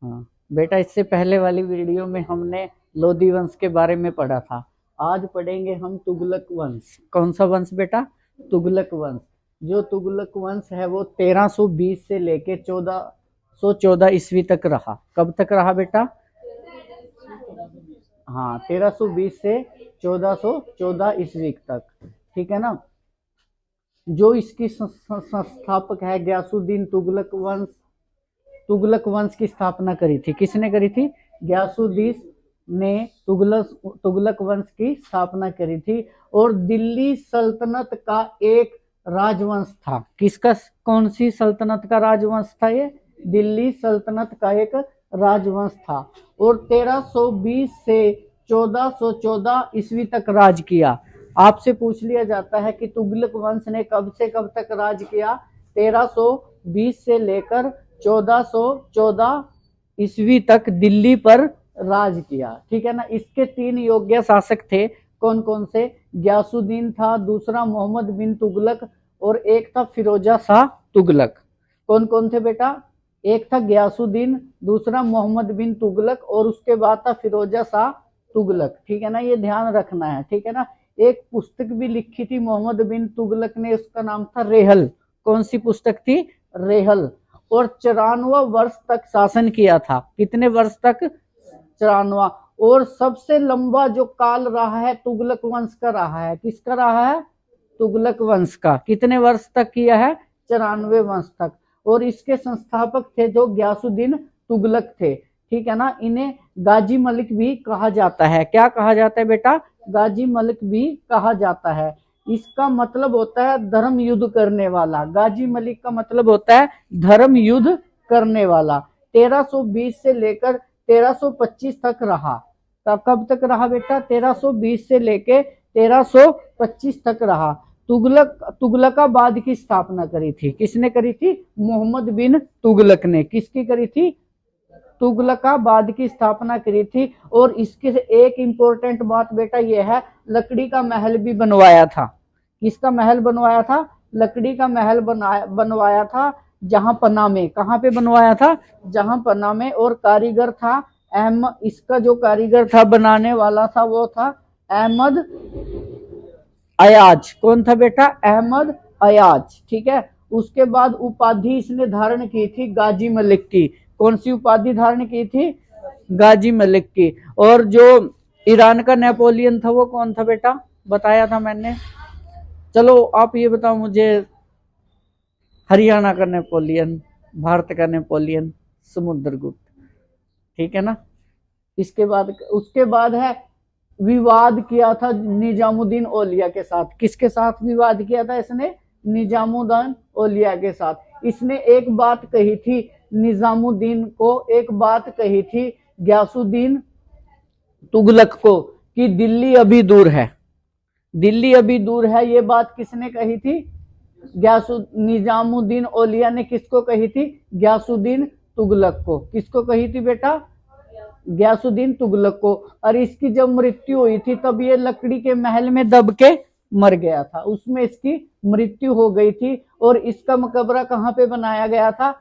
हाँ बेटा, इससे पहले वाली वीडियो में हमने लोधी वंश के बारे में पढ़ा था। आज पढ़ेंगे हम तुगलक वंश। कौन सा वंश बेटा? तुगलक वंश। जो तुगलक वंश है वो 1320 से लेके 1414 ईस्वी तक रहा। कब तक रहा बेटा? हाँ, 1320 से 1414 ईस्वी तक। ठीक है ना। जो इसकी संस्थापक है गयासुद्दीन तुगलक वंश की स्थापना करी थी। किसने करी थी? गयासुद्दीन ने तुगलक वंश की स्थापना करी थी। और दिल्ली सल्तनत का एक राजवंश था। किसका? कौन सी सल्तनत का राजवंश था ये? दिल्ली सल्तनत का एक राजवंश था। और 1320 से 1414 ईस्वी तक राज किया। आपसे पूछ लिया जाता है कि तुगलक वंश ने कब से कब तक राज किया? 1320 से लेकर 1414 ईस्वी तक दिल्ली पर राज किया। ठीक है ना। इसके 3 योग्य शासक थे। कौन कौन से? गयासुद्दीन था, दूसरा मोहम्मद बिन तुगलक और एक था फिरोजा शाह तुगलक। कौन कौन थे बेटा? एक था गयासुद्दीन, दूसरा मोहम्मद बिन तुगलक और उसके बाद था फिरोजा शाह तुगलक। ठीक है ना, ये ध्यान रखना है। ठीक है ना। एक पुस्तक भी लिखी थी मोहम्मद बिन तुगलक ने, उसका नाम था रेहल। कौन सी पुस्तक थी? रेहल। और 94 वर्ष तक शासन किया था। कितने वर्ष तक? 94। और सबसे लंबा जो काल रहा है तुगलक वंश का रहा है। किसका रहा है? तुगलक वंश का। कितने वर्ष तक किया है? 94 वर्ष तक। और इसके संस्थापक थे जो गयासुद्दीन तुगलक थे। ठीक है ना। इन्हें गाजी मलिक भी कहा जाता है। क्या कहा जाता है बेटा? गाजी मलिक भी कहा जाता है। इसका मतलब होता है धर्म युद्ध करने वाला। गाजी मलिक का मतलब होता है धर्म युद्ध करने वाला। 1320 से लेकर 1325 तक रहा। कब तक रहा बेटा? 1320 से लेके 1325 तक रहा। तुगलकाबाद की स्थापना करी थी। किसने करी थी? मोहम्मद बिन तुगलक ने। किसकी करी थी? तुगलकाबाद की स्थापना करी थी। और इसके एक इंपॉर्टेंट बात बेटा यह है, लकड़ी का महल भी बनवाया था। किसका महल बनवाया था? लकड़ी का महल बनवाया था जहां पन्ना में। कहां पे बनवाया था? जहां पन्ना में। और कारीगर था अहमद। इसका जो कारीगर था, बनाने वाला था, वो था अहमद अयाज। कौन था बेटा? अहमद अयाज। ठीक है। उसके बाद उपाधि इसने धारण की थी गाजी मलिक की। कौन सी उपाधि धारण की थी? गाजी मलिक की। और जो ईरान का नेपोलियन था वो कौन था बेटा? बताया था मैंने। चलो आप ये बताओ मुझे, हरियाणा का नेपोलियन, भारत का नेपोलियन, समुद्रगुप्त। ठीक है ना। उसके बाद है विवाद किया था निजामुद्दीन औलिया के साथ। किसके साथ विवाद किया था इसने? निजामुद्दीन औलिया के साथ। इसने एक बात कही थी निजामुद्दीन को, एक बात कही थी गयासुद्दीन तुगलक को कि दिल्ली अभी दूर है। दिल्ली अभी दूर है, ये बात किसने कही थी? निजामुद्दीन औलिया ने। किसको कही थी? गयासुद्दीन तुगलक को। किसको कही थी बेटा? गयासुद्दीन तुगलक को। और इसकी जब मृत्यु हुई थी तब ये लकड़ी के महल में दब के मर गया था। उसमें इसकी मृत्यु हो गई थी। और इसका मकबरा कहाँ पे बनाया गया था?